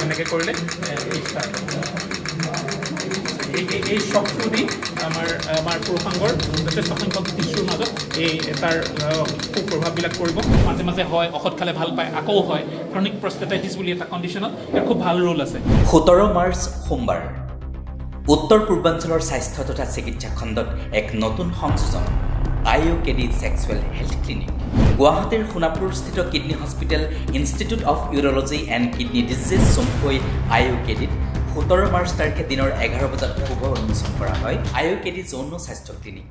এনেকৈ কৰিলে এই শকটো দি আমাৰ পুৰুষাংগৰ যথেষ্ট সংখ্যক টিচুৰ মাজত এই তাৰ কুপ্ৰভাৱবিলাক পৰিব মাজে মাজে হয় ঔষধ খালে ভাল পায় আকৌ হয় ক্ৰনিক প্ৰষ্টেটাইটিছ বুলি এটা কণ্ডিশ্যনত ইয়াৰ খুব ভাল ৰোল আছে 17 মাৰ্চ সোমবাৰ উত্তৰ পূৰ্বাঞ্চলৰ স্বাস্থ্য তথা চিকিৎসা খণ্ডত এক নতুন সংযোজন আইওকেডি সেক্সুৱেল হেল্থ ক্লিনিক গুৱাহাটীৰ সোণাপুৰস্থিত kidney hospital institute of urology and kidney disease চমুকৈ আইওকেডিত 17 মাৰ্চ তাৰিখে দিনৰ 11 বজাত শুভ উন্মোচন কৰা হয় আইওকেডি যৌন স্বাস্থ্য ক্লিনিক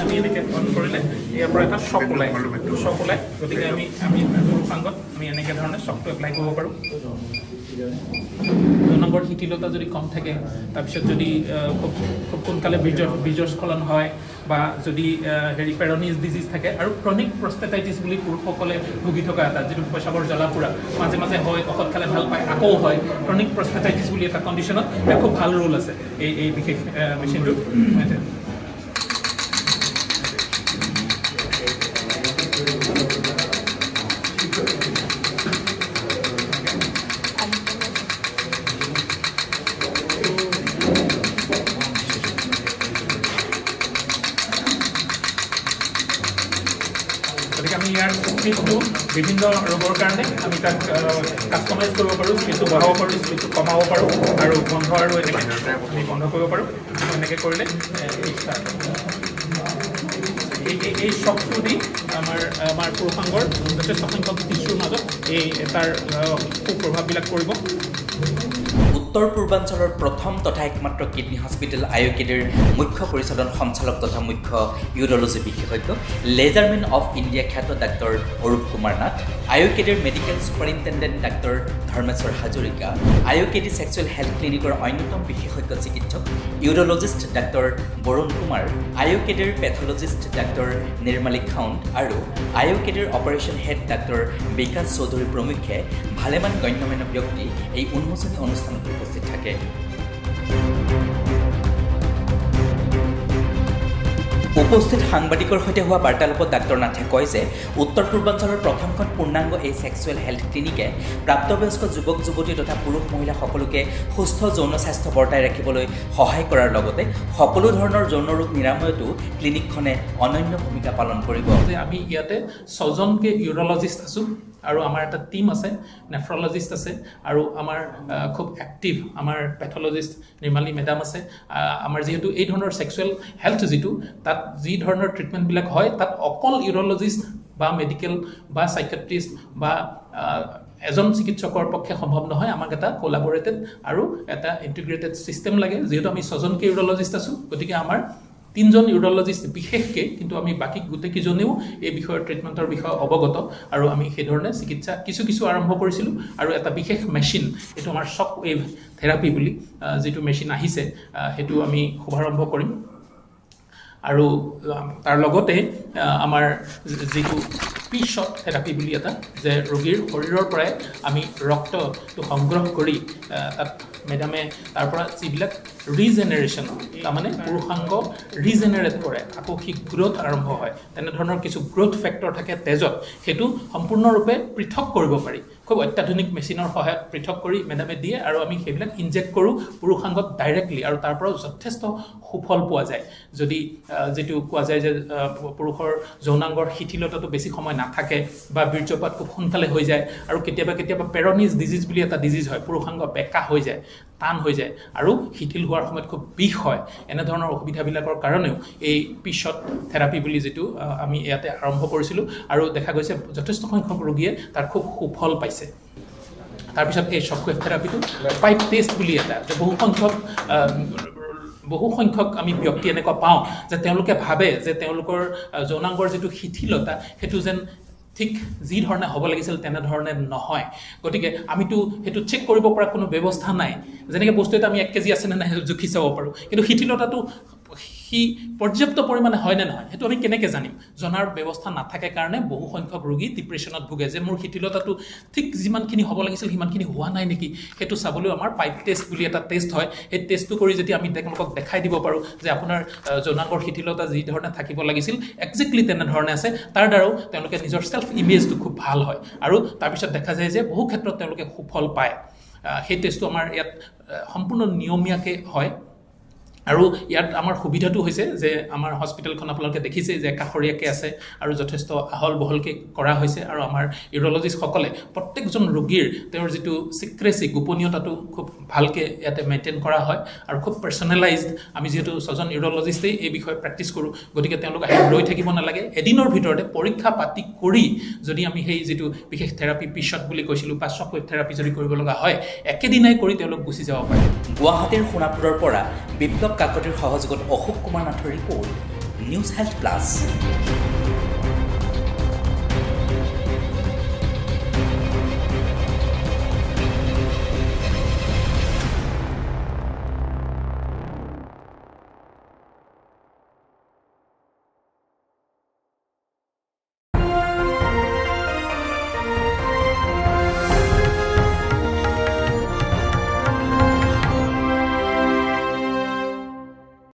আমি এনেকৈ অন কৰিলে ইয়াৰ পৰা এটা শ্বক ওলায় গতিকে আমি পুৰুষাংগত আমি এনেকৈ ধৰণে শ্বকটো এপ্লাই কৰিব পাৰোঁ যৌনাংগৰ শিথিলতা যদি কম থাকে তাৰপিছত যদি খুব সোনকালে বীজৰ স্খলন হয় বা যদি পেৰনিজ ডিজিজ থাকে আৰু ক্ৰনিক প্ৰষ্টেটাইটিছ বুলি পুৰুষসকলে ভুগি থকা এটা যিটো পেচাবৰ জ্বলা-পোৰা মাজে মাজে হয় ঔষধ খালে ভাল পায় আকৌ হয় ক্ৰনিক প্ৰষ্টেটাইটিছ বুলি এটা কণ্ডিশ্যনত ইয়াৰ খুব ভাল ৰোল আছে এই বিশেষ মেচিনটোত গতিকে আমি ইয়াৰ স্পীডটো বিভিন্ন ৰোগৰ কাৰণে আমি তাক কাষ্টমাইজ কৰিব পাৰোঁ স্পীডটো বঢ়াব পাৰোঁ স্পীডটো কমাব পাৰোঁ আৰু বন্ধ আৰু এনেকৈ আমি বন্ধ কৰিব পাৰোঁ এনেকৈ কৰিলে এই শ্বকটো দি আমাৰ পুৰুষাংগৰ যথেষ্ট সংখ্যক টিচুৰ মাজত এই তাৰ কুপ্ৰভাৱবিলাক পৰিব উত্তৰ পূৰ্বাঞ্চলৰ প্ৰথম তথা একমাত্ৰ কিডনী হস্পিটেল আইওকেডিৰ মুখ্য পৰিচালন সঞ্চালক তথা মুখ্য ইউৰলজি বিশেষজ্ঞ লেজাৰমেন অফ ইণ্ডিয়া খ্যাত ডাক্তৰ অৰূপ কুমাৰ নাথ আইওকেডিৰ medical superintendent doctor Dharmeswar Hazarika IOKD sexual health ক্লিনিকৰ অন্যতম বিশেষজ্ঞ চিকিৎসক ইউৰলজিষ্ট ডাক্তৰ বৰুণ কুমাৰ আইওকেডিৰ পেথলজিষ্ট ডাক্তৰ নিৰ্মালী খাউণ্ড আৰু আইওকেডিৰ operation head doctor Bikash Choudhury প্ৰমুখ্যে ভালেমান গণ্যমান্য ব্যক্তি এই উন্মোচনী অনুষ্ঠানত উপস্থিত থাকে উপস্থিত সাংবাদিকৰ সৈতে হোৱা বাৰ্তালাপত ডাক্তৰ নাথে কয় যে উত্তৰ পূৰ্বাঞ্চলৰ প্ৰথমখন পূৰ্ণাংগ এই সেক্সুৱেল হেল্থ ক্লিনিকে প্ৰাপ্তবয়স্ক যুৱক যুৱতী তথা পুৰুষ মহিলা সকলোকে সুস্থ যৌন স্বাস্থ্য বৰ্তাই ৰাখিবলৈ সহায় কৰাৰ লগতে সকলো ধৰণৰ যৌন ৰোগ নিৰাময়তো ক্লিনিকখনে অনন্য ভূমিকা পালন কৰিব যে আমি ইয়াতে 6জনকে ইউৰলজিষ্ট আছোঁ আৰু আমাৰ এটা টিম আছে নেফ্ৰলজিষ্ট আছে আৰু আমাৰ খুব এক্টিভ আমাৰ পেথলজিষ্ট নিৰ্মালী মেডাম আছে আমাৰ যেহেতু এই ধৰণৰ সেক্সুৱেল হেল্থ যিটো তাত যি ধৰণৰ ট্ৰিটমেণ্টবিলাক হয় তাত অকল ইউৰলজিষ্ট বা মেডিকেল বা সাইকিয়াট্ৰিষ্ট বা এজন চিকিৎসকৰ পক্ষে সম্ভৱ নহয় আমাক এটা কোলাবৰেটেড আৰু এটা ইণ্টিগ্ৰেটেড চিষ্টেম লাগে যেহেতু আমি 6জনকে ইউৰলজিষ্ট আছোঁ গতিকে আমাৰ 3জন ইউৰলজিষ্ট বিশেষকৈ কিন্তু আমি বাকী গোটেইকেইজনেও এই বিষয়ৰ ট্ৰিটমেণ্টৰ বিষয়ে অৱগত আৰু আমি সেই ধৰণে চিকিৎসা কিছু আৰম্ভ কৰিছিলোঁ আৰু এটা বিশেষ মেচিন এইটো আমাৰ শ্বক ৱেভ থেৰাপি বুলি যিটো মেচিন আহিছে সেইটো আমি শুভাৰম্ভ কৰিম আৰু তাৰ লগতে আমাৰ যিটো পিছত থেৰাপি বুলি এটা যে ৰোগীৰ শৰীৰৰ পৰাই আমি ৰক্তটো সংগ্ৰহ কৰি তাত মেডামে তাৰ পৰা যিবিলাক ৰিজেনেৰেশ্যন তাৰমানে পুৰুষাংগ ৰিজেনেৰেট কৰে আকৌ সি গ্ৰোথ আৰম্ভ হয় তেনেধৰণৰ কিছু গ্ৰোথ ফেক্টৰ থাকে তেজত সেইটো সম্পূৰ্ণৰূপে পৃথক কৰিব পাৰি খুব অত্যাধুনিক মেচিনৰ সহায়ত পৃথক কৰি মেডামে দিয়ে আৰু আমি সেইবিলাক ইনজেক্ট কৰোঁ পুৰুষাংগত ডাইৰেক্টলি আৰু তাৰ পৰাও যথেষ্ট সুফল পোৱা যায় যদি যেটো কোৱা যায় যে পুৰুষৰ যৌনাংগৰ শিথিলতাটো বেছি সময় নাথাকে বা বীৰ্যপাত খুব সোনকালে হৈ যায় আৰু কেতিয়াবা পেৰনিজ ডিজিজ বুলি এটা ডিজিজ হয় পুৰুষাংগ বেকা হৈ যায় টান হৈ যায় আৰু শিথিল হোৱাৰ সময়ত খুব বিষ হয় এনেধৰণৰ অসুবিধাবিলাকৰ কাৰণেও এই পিছত থেৰাপি বুলি যেটো আমি ইয়াতে আৰম্ভ কৰিছিলোঁ আৰু দেখা গৈছে যথেষ্ট সংখ্যক ৰোগীয়ে তাৰ খুব সুফল পাইছে তাৰপিছত এই শ্বক ৱেভ থেৰাপিটো পাইপ টেষ্ট বুলি এটা যে বহু সংখ্যক আমি ব্যক্তি এনেকুৱা পাওঁ যে তেওঁলোকে ভাবে যে তেওঁলোকৰ যৌনাংগৰ যেটো শিথিলতা হেতু যেন ঠিক যি ধৰণে হ'ব লাগিছিল তেনেধৰণে নহয় গতিকে আমিতো হেতু চেক কৰিব পৰা কোনো ব্যৱস্থা নাই যেনেকৈ বস্তু এটা আমি 1 কেজি আছে নে নাই জুখি চাব পাৰোঁ কিন্তু শিথিলতাটো সি পৰ্যাপ্ত পৰিমাণে হয় নে নহয় সেইটো আমি কেনেকৈ জানিম জনাৰ ব্যৱস্থা নাথাকে কাৰণে বহু সংখ্যক ৰোগী ডিপ্ৰেশ্যনত ভোগে যে মোৰ শিথিলতাটো ঠিক যিমানখিনি হ'ব লাগিছিল সিমানখিনি হোৱা নাই নেকি সেইটো চাবলৈ আমাৰ পাইপ টেষ্ট বুলি এটা টেষ্ট হয় সেই টেষ্টটো কৰি যদি আমি তেওঁলোকক দেখাই দিব পাৰোঁ যে আপোনাৰ যৌনাংগৰ শিথিলতা যি ধৰণে থাকিব লাগিছিল একজেক্টলি তেনেধৰণে আছে তাৰ দ্বাৰাও তেওঁলোকে নিজৰ ছেল্ফ ইমেজটো খুব ভাল হয় আৰু তাৰপিছত দেখা যায় যে বহু ক্ষেত্ৰত তেওঁলোকে সুফল পায় সেই টেষ্টটো আমাৰ ইয়াত সম্পূৰ্ণ নিয়মীয়াকৈ হয় আৰু ইয়াত আমাৰ সুবিধাটো হৈছে যে আমাৰ হস্পিটেলখন আপোনালোকে দেখিছে যে কাষৰীয়াকৈ আছে আৰু যথেষ্ট আহল বহলকৈ কৰা হৈছে আৰু আমাৰ ইউৰলজিষ্টসকলে প্ৰত্যেকজন ৰোগীৰ তেওঁৰ যিটো চিক্ৰেচি গোপনীয়তাটো খুব ভালকৈ ইয়াতে মেইনটেইন কৰা হয় আৰু খুব পাৰ্চনেলাইজড আমি যিহেতু ছজন ইউৰলজিষ্টেই এই বিষয়ে প্ৰেক্টিছ কৰোঁ গতিকে তেওঁলোক আহি ৰৈ থাকিব নালাগে এদিনৰ ভিতৰতে পৰীক্ষা পাতি কৰি যদি আমি সেই যিটো বিশেষ থেৰাপি পিছত বুলি কৈছিলোঁ বা শ্বক ৱেভ থেৰাপি যদি কৰিব লগা হয় একেদিনাই কৰি তেওঁলোক গুচি যাব পাৰে গুৱাহাটীৰ সোণাপুৰৰ পৰা বিপ্লৱ কাকতিৰ সহযোগত অশোক কুমাৰ নাথৰ ৰিপৰ্ট নিউজ হেল্থ প্লাছ